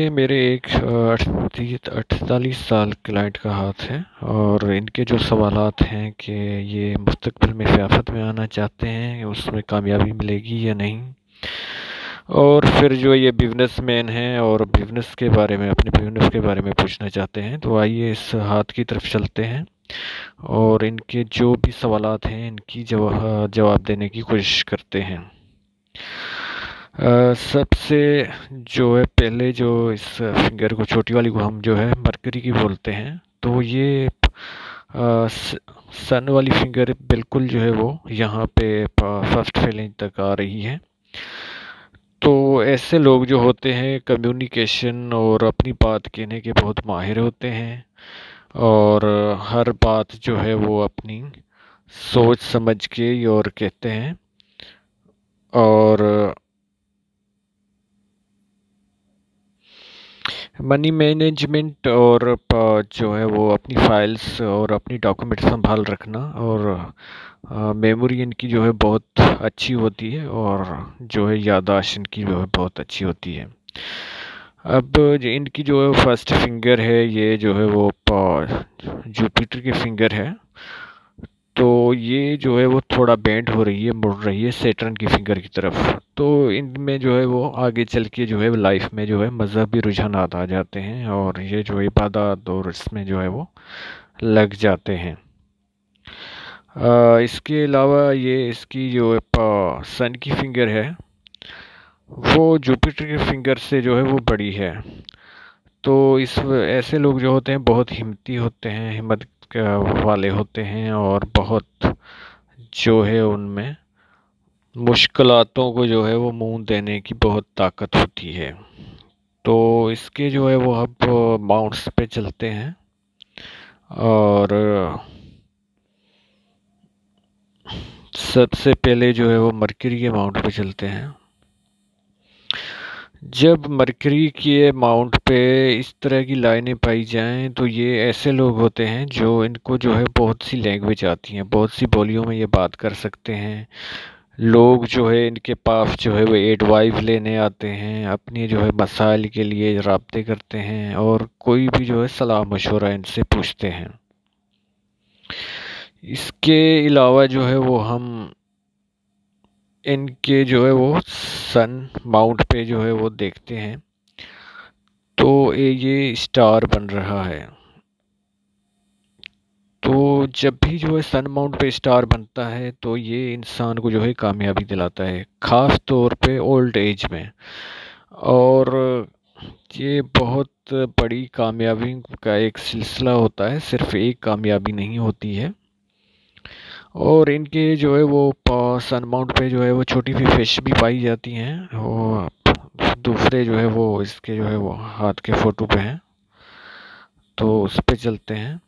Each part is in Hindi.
ये मेरे एक 48 साल क्लाइंट का हाथ है और इनके जो सवालात हैं कि ये मुस्तकबिल में क़याफ़त में आना चाहते हैं, उसमें कामयाबी मिलेगी या नहीं। और फिर जो ये बिजनेसमैन हैं और बिजनेस के बारे में, अपने बिजनेस के बारे में पूछना चाहते हैं। तो आइए इस हाथ की तरफ चलते हैं और इनके जो भी सवालात हैं इनकी जवाब देने की कोशिश करते हैं। सबसे जो है पहले जो इस फिंगर को, छोटी वाली को हम जो है मरकरी की बोलते हैं। तो ये सन वाली फिंगर बिल्कुल जो है वो यहाँ पे फर्स्ट फेलिंग तक आ रही है। तो ऐसे लोग जो होते हैं कम्युनिकेशन और अपनी बात कहने के बहुत माहिर होते हैं और हर बात जो है वो अपनी सोच समझ के और कहते हैं। और मनी मैनेजमेंट और जो है वो अपनी फाइल्स और अपनी डॉक्यूमेंट संभाल रखना और मेमोरी इनकी जो है बहुत अच्छी होती है और जो है याददाश्त इनकी जो है बहुत अच्छी होती है। अब इनकी जो है फर्स्ट फिंगर है, ये जो है वो जुपिटर की फिंगर है। तो ये जो है वो थोड़ा बेंड हो रही है, मुड़ रही है सैटर्न की फिंगर की तरफ। तो इनमें जो है वो आगे चल के जो है लाइफ में जो है मजहबी रुझानात आ जाते हैं और ये जो इबादत और इसमें जो है वो लग जाते हैं। इसके अलावा ये इसकी जो सन की फिंगर है वो जुपिटर की फिंगर से जो है वो बड़ी है। तो इस ऐसे लोग जो होते हैं बहुत हिम्मती होते हैं, हिम्मत वाले होते हैं और बहुत जो है उनमें मुश्किलातों को जो है वो मुंह देने की बहुत ताकत होती है। तो इसके जो है वो अब माउंट्स पे चलते हैं और सबसे पहले जो है वो मरकरी के माउंट पे चलते हैं। जब मरकरी के माउंट पे इस तरह की लाइनें पाई जाएं तो ये ऐसे लोग होते हैं जो इनको जो है बहुत सी लैंग्वेज आती हैं, बहुत सी बोलियों में ये बात कर सकते हैं। लोग जो है इनके पास जो है वो एडवाइस लेने आते हैं, अपनी जो है मसाइल के लिए राब्ते करते हैं और कोई भी जो है सलाह मशवरा इनसे पूछते हैं। इसके अलावा जो है वो हम इनके जो है वो सन माउंट पे जो है वो देखते हैं। तो ये स्टार बन रहा है। तो जब भी जो है सन माउंट पे स्टार बनता है तो ये इंसान को जो है कामयाबी दिलाता है, ख़ास तौर पे ओल्ड एज में। और ये बहुत बड़ी कामयाबी का एक सिलसिला होता है, सिर्फ एक कामयाबी नहीं होती है। और इनके जो है वो सन माउंट पे जो है वो छोटी सी फिश भी पाई जाती हैं। वो दूसरे जो है वो इसके जो है वो हाथ के फोटो पे हैं, तो उस पे चलते हैं।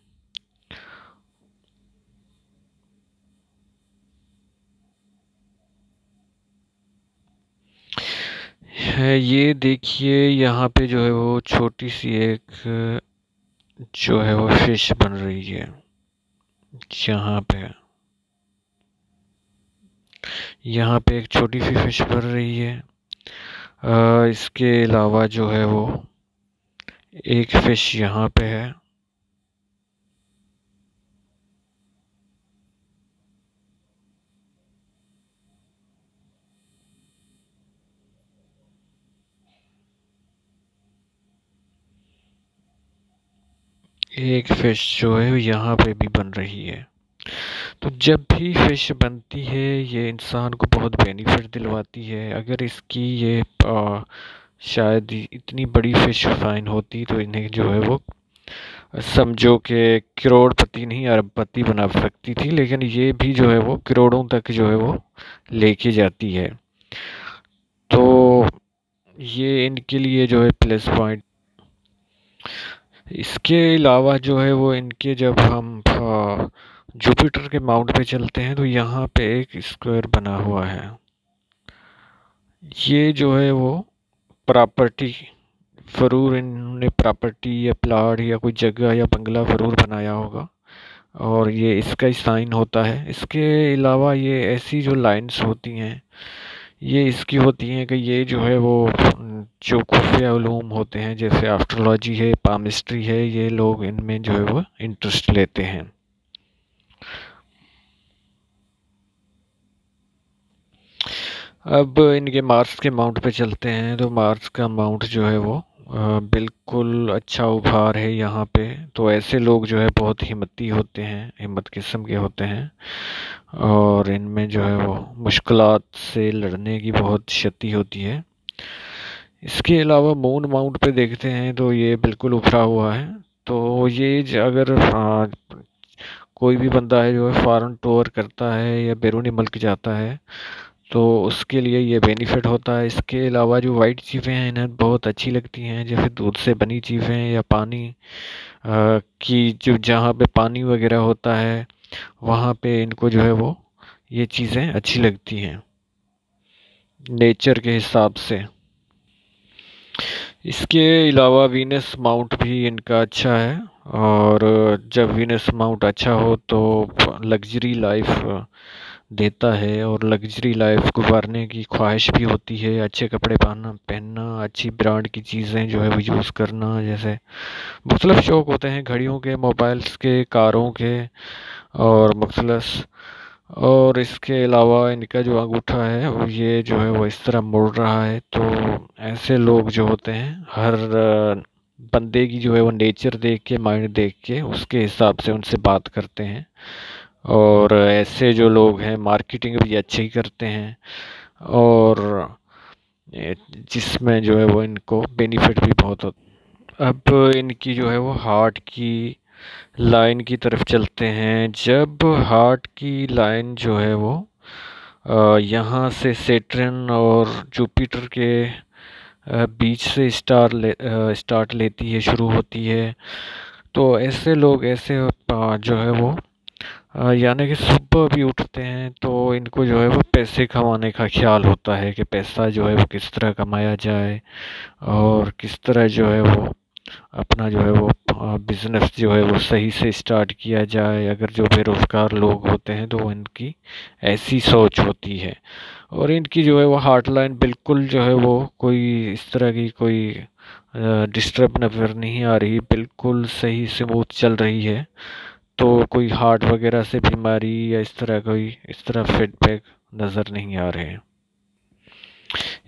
है ये देखिए, यहाँ पे जो है वो छोटी सी एक जो है वो फिश बन रही है यहाँ पे। यहाँ पे एक छोटी सी फिश बन रही है। इसके अलावा जो है वो एक फिश यहाँ पे है। एक फिश जो है यहाँ पे भी बन रही है। तो जब भी फिश बनती है ये इंसान को बहुत बेनिफिट दिलवाती है। अगर इसकी ये शायद इतनी बड़ी फिश फाइन होती तो इन्हें जो है वो समझो कि करोड़पति नहीं अरबपति बना सकती थी, लेकिन ये भी जो है वो करोड़ों तक जो है वो लेके जाती है। तो ये इनके लिए जो है प्लस पॉइंट। इसके अलावा जो है वो इनके जब हम जुपिटर के माउंट पे चलते हैं तो यहाँ पे एक स्क्वायर बना हुआ है। ये जो है वो प्रॉपर्टी, ज़रूर इन्होंने प्रॉपर्टी या प्लाट या कोई जगह या बंगला ज़रूर बनाया होगा और ये इसका ही साइन होता है। इसके अलावा ये ऐसी जो लाइंस होती हैं ये इसकी होती हैं कि ये जो है वो जो खुफिया उलूम होते हैं, जैसे एस्ट्रोलॉजी है, पामिस्ट्री है, ये लोग इनमें जो है वो इंटरेस्ट लेते हैं। अब इनके मार्स के माउंट पे चलते हैं। तो मार्स का माउंट जो है वो बिल्कुल अच्छा उभार है यहाँ पे। तो ऐसे लोग जो है बहुत हिम्मती होते हैं, हिम्मत किस्म के होते हैं, और इनमें जो है वो मुश्किलात से लड़ने की बहुत शक्ति होती है। इसके अलावा मून माउंट पे देखते हैं तो ये बिल्कुल उभरा हुआ है। तो ये अगर कोई भी बंदा है जो है फॉरेन टूर करता है या बैरूनी मुल्क जाता है तो उसके लिए ये बेनिफिट होता है। इसके अलावा जो वाइट चीज़ें हैं इन्हें बहुत अच्छी लगती हैं, जैसे दूध से बनी चीज़ें या पानी की जो जहाँ पे पानी वगैरह होता है वहाँ पे इनको जो है वो ये चीज़ें अच्छी लगती हैं नेचर के हिसाब से। इसके अलावा वीनस माउंट भी इनका अच्छा है, और जब वीनस माउंट अच्छा हो तो लग्जरी लाइफ देता है, और लग्जरी लाइफ गुजारने की ख्वाहिश भी होती है। अच्छे कपड़े पहनना, अच्छी ब्रांड की चीज़ें जो है वो यूज़ करना, जैसे मुख्तलिफ शौक़ होते हैं घड़ियों के, मोबाइल्स के, कारों के, और मुख्तलिफ। और इसके अलावा इनका जो अंगूठा है वो ये जो है वो इस तरह मुड़ रहा है। तो ऐसे लोग जो होते हैं हर बंदे की जो है वो नेचर देख के, माइंड देख के उसके हिसाब से उनसे बात करते हैं। और ऐसे जो लोग हैं मार्केटिंग भी अच्छे ही करते हैं, और जिसमें जो है वो इनको बेनिफिट भी बहुत होता है। अब इनकी जो है वो हार्ट की लाइन की तरफ चलते हैं। जब हार्ट की लाइन जो है वो यहाँ से सेटर्न और जुपिटर के बीच से स्टार्ट लेती है, शुरू होती है। तो ऐसे लोग ऐसे जो है वो यानी कि सुबह भी उठते हैं तो इनको जो है वो पैसे कमाने का ख्याल होता है कि पैसा जो है वो किस तरह कमाया जाए, और किस तरह जो है वो अपना जो है वो बिज़नेस जो है वो सही से स्टार्ट किया जाए। अगर जो बेरोज़गार लोग होते हैं तो इनकी ऐसी सोच होती है। और इनकी जो है वो हार्ट लाइन बिल्कुल जो है वो कोई इस तरह की कोई डिस्टर्ब नज़र नहीं आ रही, बिल्कुल सही स्मूथ चल रही है। तो कोई हार्ट वगैरह से बीमारी या इस तरह कोई इस तरह फीडबैक नज़र नहीं आ रहे हैं।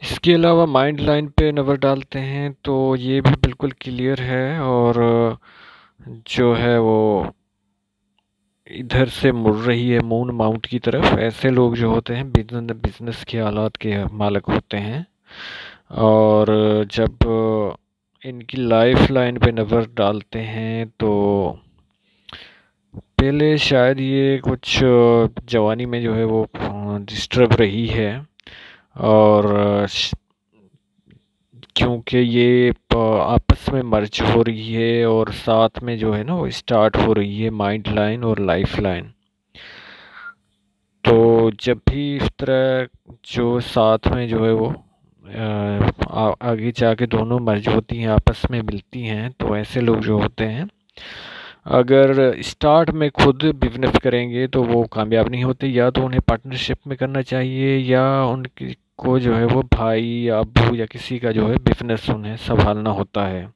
इसके अलावा माइंड लाइन पे नज़र डालते हैं तो ये भी बिल्कुल क्लियर है, और जो है वो इधर से मुड़ रही है मून माउंट की तरफ। ऐसे लोग जो होते हैं बिजनेस के हालात के मालिक होते हैं। और जब इनकी लाइफ लाइन पे नज़र डालते हैं तो पहले शायद ये कुछ जवानी में जो है वो डिस्टर्ब रही है, और क्योंकि ये आपस में मर्ज हो रही है और साथ में जो है ना वो स्टार्ट हो रही है माइंड लाइन और लाइफ लाइन। तो जब भी इस तरह जो साथ में जो है वो आगे जाके दोनों मर्ज होती हैं, आपस में मिलती हैं, तो ऐसे लोग जो होते हैं अगर स्टार्ट में खुद बिजनेस करेंगे तो वो कामयाब नहीं होते। या तो उन्हें पार्टनरशिप में करना चाहिए, या उनकी को जो है वो भाई या अबू या किसी का जो है बिजनेस उन्हें संभालना होता है।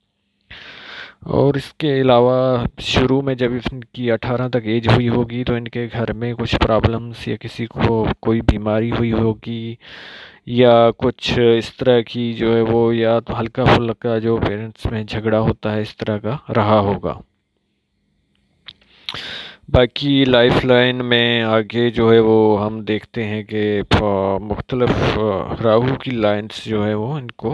और इसके अलावा शुरू में जब इनकी 18 तक एज हुई होगी तो इनके घर में कुछ प्रॉब्लम्स या किसी को कोई बीमारी हुई होगी, या कुछ इस तरह की जो है वो, या तो हल्का फुल्का जो पेरेंट्स में झगड़ा होता है इस तरह का रहा होगा। बाकी लाइफ लाइन में आगे जो है वो हम देखते हैं कि मुख्तलिफ राहु की लाइंस जो है वो इनको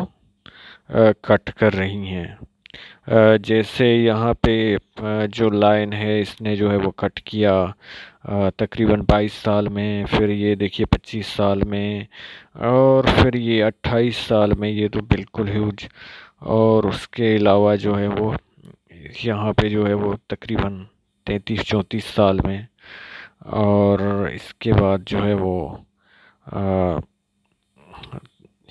कट कर रही हैं। जैसे यहाँ पे जो लाइन है इसने जो है वो कट किया तकरीबन 22 साल में, फिर ये देखिए 25 साल में, और फिर ये 28 साल में, ये तो बिल्कुल ह्यूज। और उसके अलावा जो है वो यहाँ पे जो है वो तकरीबन 33-34 साल में, और इसके बाद जो है वो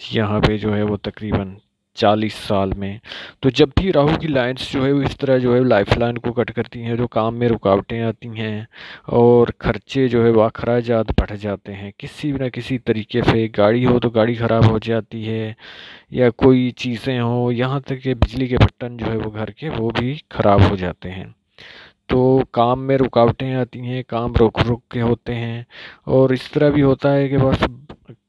यहाँ पे जो है वो तकरीबन 40 साल में। तो जब भी राहु की लाइन्स जो है वो इस तरह जो है लाइफ लाइन को कट करती हैं, जो काम में रुकावटें आती हैं और खर्चे जो है वो अखराजात बढ़ जाते हैं किसी न किसी तरीके से। गाड़ी हो तो गाड़ी ख़राब हो जाती है, या कोई चीज़ें हों, यहाँ तक कि बिजली के बर्तन जो है वो घर के वो भी ख़राब हो जाते हैं। तो काम में रुकावटें आती हैं, काम रुक रुक के होते हैं, और इस तरह भी होता है कि बस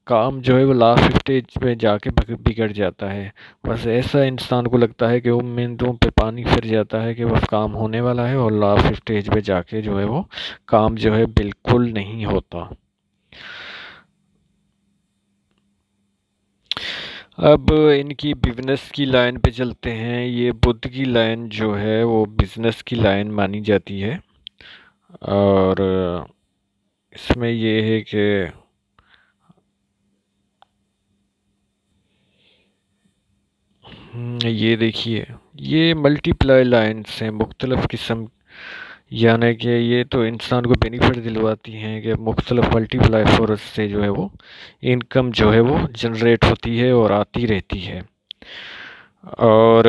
काम जो है वो लास्ट स्टेज पे जाके बिगड़ जाता है। बस ऐसा इंसान को लगता है कि उम्मीदों पे पानी फिर जाता है कि बस काम होने वाला है, और लास्ट स्टेज पे जाके जो है वो काम जो है बिल्कुल नहीं होता। अब इनकी बिजनेस की लाइन पे चलते हैं। ये बुध की लाइन जो है वो बिजनेस की लाइन मानी जाती है, और इसमें ये है कि ये देखिए, ये मल्टीप्लाई लाइन्स हैं मुख्तलिफ़ किस्म, यानी कि ये तो इंसान को बेनिफिट दिलवाती हैं कि मुख्तलिफ मल्टीप्लाई फोर्स से जो है वो इनकम जो है वो जनरेट होती है और आती रहती है। और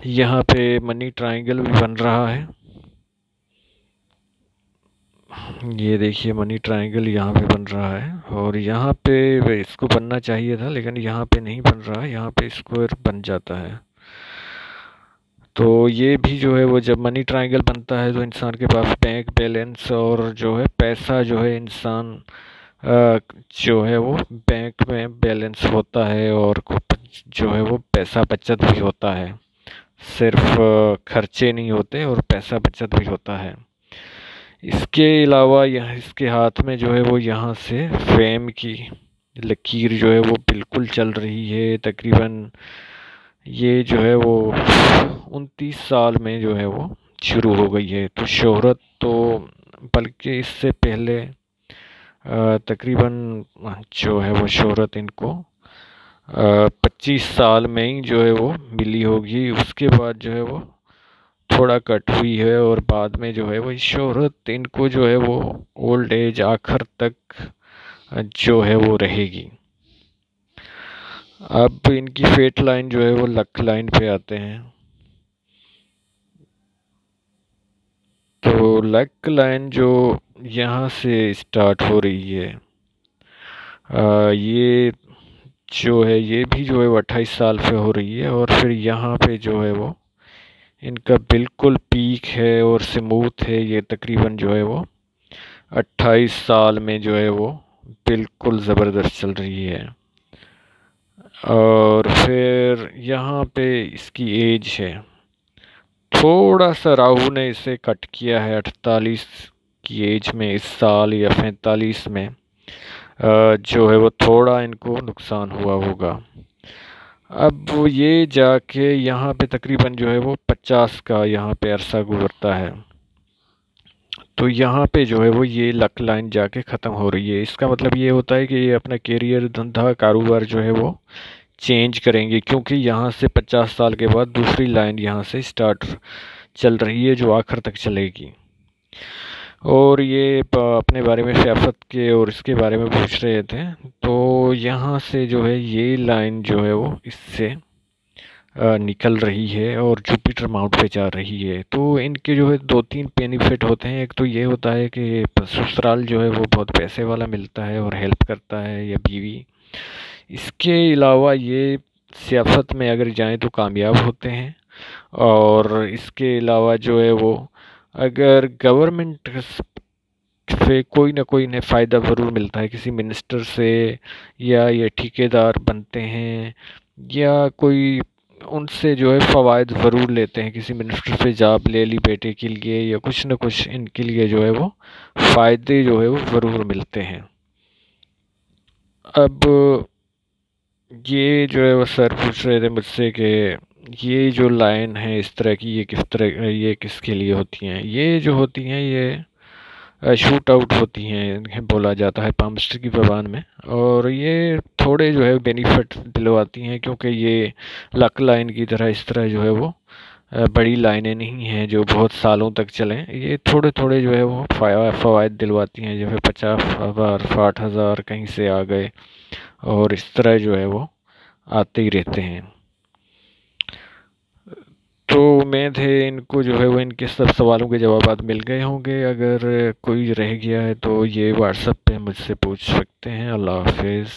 यहाँ पे मनी ट्रायंगल भी बन रहा है। ये देखिए मनी ट्रायंगल यहाँ पे बन रहा है, और यहाँ पे इसको बनना चाहिए था लेकिन यहाँ पे नहीं बन रहा है, यहाँ पे स्क्वायर बन जाता है। तो ये भी जो है वो जब मनी ट्रायंगल बनता है तो इंसान के पास बैंक बैलेंस और जो है पैसा जो है इंसान जो है वो बैंक में बैलेंस होता है, और जो है वो पैसा बचत भी होता है। सिर्फ खर्चे नहीं होते और पैसा बचत भी होता है। इसके अलावा यहाँ इसके हाथ में जो है वो यहाँ से फेम की लकीर जो है वो बिल्कुल चल रही है। तकरीबन ये जो है वो 29 साल में जो है वो शुरू हो गई है। तो शोहरत तो बल्कि इससे पहले तकरीबन जो है वो शोहरत इनको 25 साल में ही जो है वो मिली होगी। उसके बाद जो है वो थोड़ा कट हुई है, और बाद में जो है वो शोहरत इनको जो है वो ओल्ड एज आखिर तक जो है वो रहेगी। अब इनकी फेट लाइन जो है वो लक लाइन पे आते हैं। तो लक लाइन जो यहाँ से स्टार्ट हो रही है, ये जो है ये भी जो है वो 28 साल पे हो रही है, और फिर यहाँ पे जो है वो इनका बिल्कुल पीक है और स्मूथ है। ये तकरीबन जो है वो 28 साल में जो है वो बिल्कुल ज़बरदस्त चल रही है। और फिर यहाँ पे इसकी एज है, थोड़ा सा राहु ने इसे कट किया है 48 की एज में इस साल, या 45 में जो है वो थोड़ा इनको नुकसान हुआ होगा। अब ये जाके यहाँ पे तकरीबन जो है वो 50 का यहाँ पे अरसा गुजरता है। तो यहाँ पे जो है वो ये लक लाइन जाके ख़त्म हो रही है। इसका मतलब ये होता है कि ये अपना करियर, धंधा, कारोबार जो है वो चेंज करेंगे, क्योंकि यहाँ से 50 साल के बाद दूसरी लाइन यहाँ से स्टार्ट चल रही है जो आखिर तक चलेगी। और ये अपने बारे में सियासत के और इसके बारे में पूछ रहे थे, तो यहाँ से जो है ये लाइन जो है वो इससे निकल रही है और जुपिटर माउंट पे जा रही है। तो इनके जो है दो तीन बेनिफिट होते हैं। एक तो ये होता है कि ससुराल जो है वो बहुत पैसे वाला मिलता है और हेल्प करता है, या बीवी। इसके अलावा ये सियासत में अगर जाएं तो कामयाब होते हैं, और इसके अलावा जो है वो अगर गवर्नमेंट से कोई ना कोई इन्हें फ़ायदा ज़रूर मिलता है, किसी मिनिस्टर से, या ये ठेकेदार बनते हैं, या कोई उनसे जो है फ़वाद ज़रूर लेते हैं। किसी मिनिस्टर से जॉब ले ली बेटे के लिए, या कुछ न कुछ इनके लिए जो है वो फ़ायदे जो है वो ज़रूर मिलते हैं। अब ये जो है वो सर पूछ रहे थे मुझसे कि ये जो लाइन है इस तरह की, ये किस तरह, ये किसके लिए होती हैं। ये जो होती हैं ये शूट आउट होती हैं, इन्हें बोला जाता है पामस्टर की ज़बान में। और ये थोड़े जो है बेनिफिट दिलवाती हैं, क्योंकि ये लक लाइन की तरह इस तरह जो है वो बड़ी लाइनें नहीं हैं जो बहुत सालों तक चलें। ये थोड़े थोड़े जो है वो फ़वाद दिलवाती हैं, जैसे 50,000, 60,000 कहीं से आ गए, और इस तरह जो है वो आते ही रहते हैं। तो उम्मीद है इनको जो है वो इनके सब सवालों के जवाब मिल गए होंगे। अगर कोई रह गया है तो ये व्हाट्सएप पे मुझसे पूछ सकते हैं। अल्लाह हाफिज़।